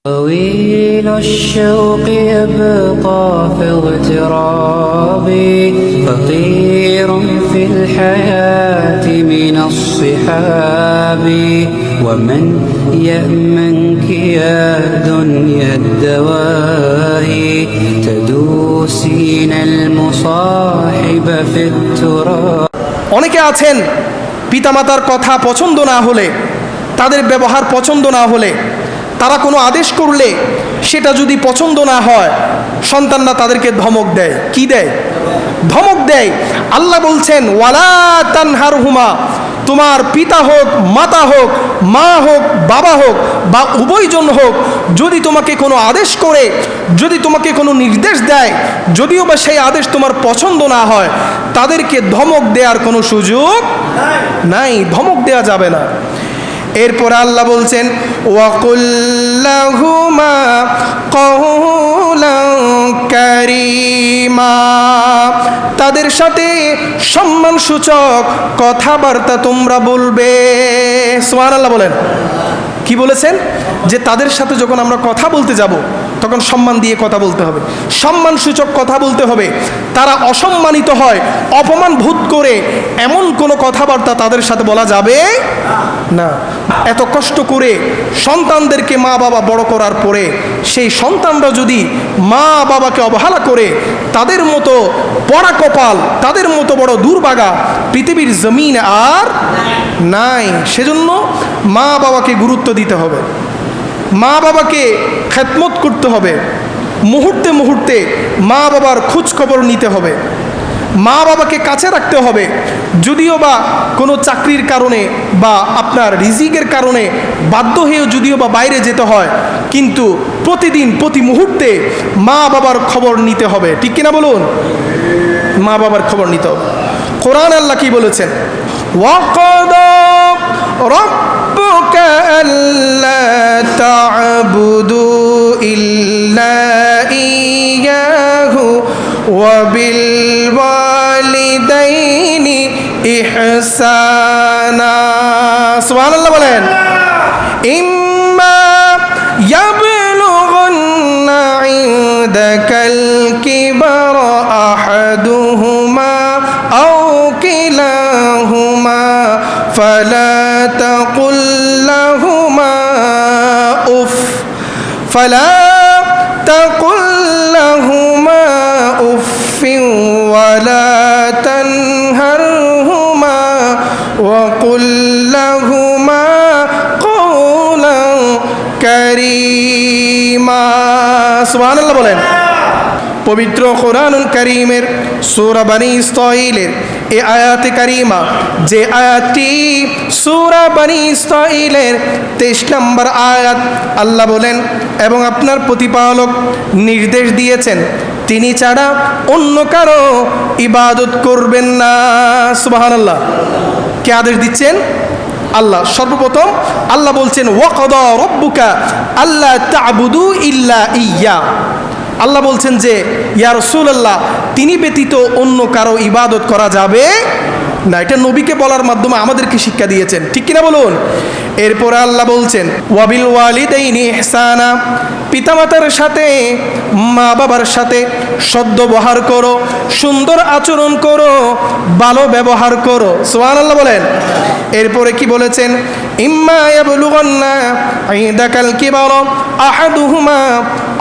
طويل الشوق يبقى في اغترابي فقير في الحياة من الصحاب ومن يأمنك يا دنيا الدواهي تدوسين المصاحب في التراب অনেকে আছেন পিতামাতার কথা পছন্দ না হলে, তাদের ব্যবহার পছন্দ না হলে, তারা কোনো আদেশ করলে সেটা যদি পছন্দ না হয়, সন্তানরা তাদেরকে ধমক দেয়। কি দেয়? ধমক দেয়। আল্লাহ বলছেন ওয়ালা তানহারহুমা, তোমার পিতা হোক, মাতা হোক, মা হোক, বাবা হোক বা উভয়জন হোক, যদি তোমাকে কোনো আদেশ করে, যদি তোমাকে কোনো নির্দেশ দেয়, যদিও বা সেই আদেশ তোমার পছন্দ না হয়, তাদেরকে ধমক দেওয়ার কোনো সুযোগ নাই, ধমক দেওয়া যাবে না। এরপর আল্লাহ বলছেন ওয়াকুল লাহুমা কওলান কারীমা, তাদের সাথে সম্মানসূচক কথাবার্তা তোমরা বলবে। সুবহানাল্লাহ বলেন। কি বলেছেন? যে তাদের সাথে যখন আমরা কথা বলতে যাব তখন সম্মান দিয়ে কথা বলতে হবে, সম্মানসূচক কথা বলতে হবে। তারা অসম্মানিত হয়, অপমান বোধ করে এমন কোনো কথাবার্তা তাদের সাথে বলা যাবে না। এত কষ্ট করে সন্তানদেরকে মা বাবা বড় করার পরে সেই সন্তানরা যদি মা বাবাকে অবহেলা করে, তাদের মতো পড়া কপাল, তাদের মতো বড় দুর্ভাগা পৃথিবীর জমিন আর নাই। সেজন্য মা বাবাকে গুরুত্ব দিতে হবে, মা বাবাকে খেদমত করতে হবে, মুহূর্তে মুহূর্তে মা বাবার খোঁজ খবর নিতে হবে, মা বাবাকে কাছে রাখতে হবে। যদিও বা কোনো চাকরির কারণে বা আপনার রিজিকের কারণে বাধ্য হয়েও যদিও বা বাইরে যেতে হয়, কিন্তু প্রতিদিন প্রতি মুহূর্তে মা বাবার খবর নিতে হবে। ঠিক কিনা বলুন? মা বাবার খবর নিতে হবে। কোরআন আল্লাহ কি বলেছেন? ওয়াকাদা রাব্বুকা আল্লা তা'বুদু ইল্লা ইয়্যাহু ওয়া বিল ওয়ালিদাইনি ইহসানা। সুবহানাল্লাহ বলেন। ইম্মা ইয়াবলুগান্না ইনদাকাল কিবারা আহাদুহুমা আও কিলাহুমা ফালা তাকুল লাহুমা উফ ফালা তাকুল লাহুমা উফিন ওয়ালা তানহারহুমা ওয়াকুল লাহুমা কওলান কারীমা। সুবহানাল্লাহ বলেন। পবিত্র কোরআনুল কারীমের সূরা বনী ইসরাঈলের এই আয়াতে কারিমা, যে আয়াতটি সূরা বনী ইসরাঈলের 23 নম্বর আয়াত, আল্লাহ বলেন এবং আপনার প্রতিপালক নির্দেশ দিয়েছেন তিনি ছাড়া অন্য কারো ইবাদত করবেন না। সুবহানাল্লাহ। কে আদেশ দিচ্ছেন? আল্লাহ। সর্বপ্রথম আল্লাহ বলছেন ওয়াকাদা রাব্বুকা আল্লা তা'বুদু ইল্লা ইয়্যা। আল্লাহ বলছেন যে ইয়া রাসূলুল্লাহ, তিনি ব্যতীত অন্য কারো ইবাদত করা যাবে না। এটা নবীকে বলার মাধ্যমে আমাদেরকে শিক্ষা দিয়েছেন। ঠিক কিনা বলুন? এরপরে আল্লাহ বলছেন ওয়াবিল ওয়ালিদাইনি ইহসানা, পিতামাতার সাথে মা বাবার সাথে সদ্ব্যবহার করো, সুন্দর আচরণ করো, ভালো ব্যবহার করো। সুবহানাল্লাহ বলেন। এরপরে কি বলেছেন? ইম্মা ইয়াবলুগান্না ইনদাকাল কিবারা আহাদুহুমা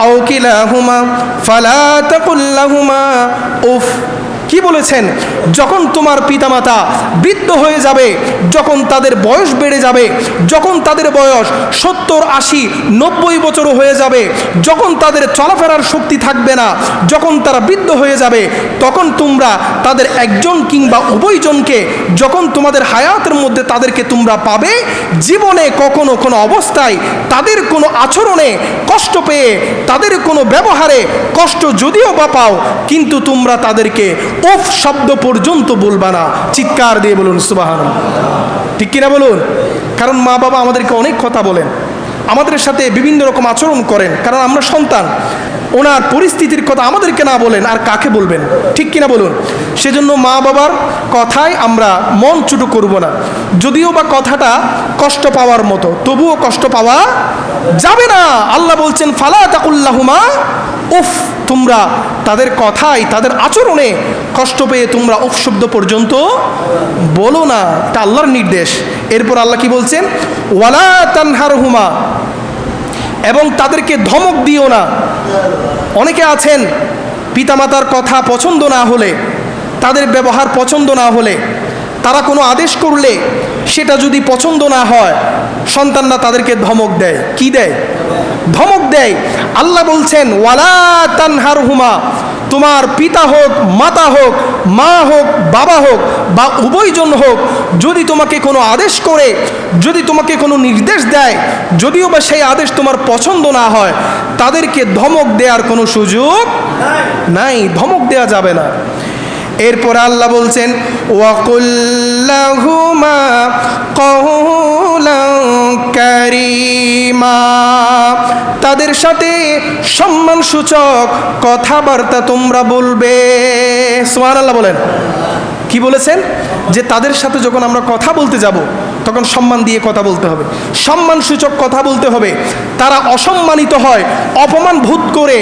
আও কিলাহুমা ফালা তাকুল লাহুমা উফ। কি বলেছেন? যখন তোমার পিতামাতা বৃদ্ধ হয়ে যাবে, যখন তাদের বয়স বেড়ে যাবে, যখন তাদের বয়স 70, 80, 90 বছর হয়ে যাবে, যখন তাদের চলাফেরার শক্তি থাকবে না, যখন তারা বৃদ্ধ হয়ে যাবে, তখন তোমরা তাদের একজন কিংবা উভয়জনকে যখন তোমাদের হায়াতের মধ্যে তাদেরকে তোমরা পাবে, জীবনে কখনো কোনো অবস্থায় তাদের কোনো আচরণে কষ্ট পেয়ে, তাদের কোনো ব্যবহারে কষ্ট যদিও বা পাও, কিন্তু তোমরা তাদেরকে উফ শব্দ পর্যন্ত বলবা না। চিৎকার দিয়ে বলুন সুবহানাল্লাহ। ঠিক কিনা বলুন? কারণ মা বাবা আমাদেরকে অনেক কথা বলেন, আমাদের সাথে বিভিন্ন রকম আচরণ করেন, কারণ আমরা সন্তান। ওনার পরিস্থিতির কথা আমাদেরকে না বলেন আর কাকে বলবেন? ঠিক কিনা বলুন? সেজন্য মা বাবার কথায় আমরা মন ছোটো করব না। যদিও বা কথাটা কষ্ট পাওয়ার মতো, তবুও কষ্ট পাওয়া যাবে না। আল্লাহ বলছেন ফালা তাকুল্লাহুমা উফ, তোমরা তাদের কথায় তাদের আচরণে কষ্ট পেয়ে তোমরা উফ শব্দ পর্যন্ত বলো না, এটা আল্লাহর নির্দেশ। এরপর আল্লাহ কি বলছেন? ওয়ালা তানহারহুমা, এবং তাদেরকে ধমক দিও না। অনেকে আছেন পিতামাতার কথা পছন্দ না হলে, তাদের ব্যবহার পছন্দ না হলে, তারা কোনো আদেশ করলে সেটা যদি পছন্দ না হয়, সন্তানরা তাদেরকে ধমক দেয়। কি দেয়? ধমক দেয়। আল্লাহ বলছেন ওয়ালা তানহারহুমা, তোমার পিতা হোক, মাতা হোক, মা হোক, বাবা হোক বা উভয়জন হোক, যদি তোমাকে কোনো আদেশ করে, যদি তোমাকে কোনো নির্দেশ দেয়, যদিও বা সেই আদেশ তোমার পছন্দ না হয়, তাদেরকে ধমক দেওয়ার কোনো সুযোগ নাই, ধমক দেওয়া যাবে না। এরপর আল্লাহ বলছেন ওয়াকুল্লাহুমা কওলান কারীমা, তাদের সাথে সম্মানসূচক কথাবার্তা তোমরা বলবে। সুবহানাল্লাহ বলেন। কি বলেছেন? যে তাদের সাথে যখন আমরা কথা বলতে যাব তখন সম্মান দিয়ে কথা বলতে হবে, সম্মানসূচক কথা বলতে হবে। তারা অসম্মানিত হয়, অপমান বোধ করে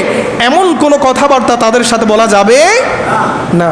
এমন কোনো কথাবার্তা তাদের সাথে বলা যাবে না।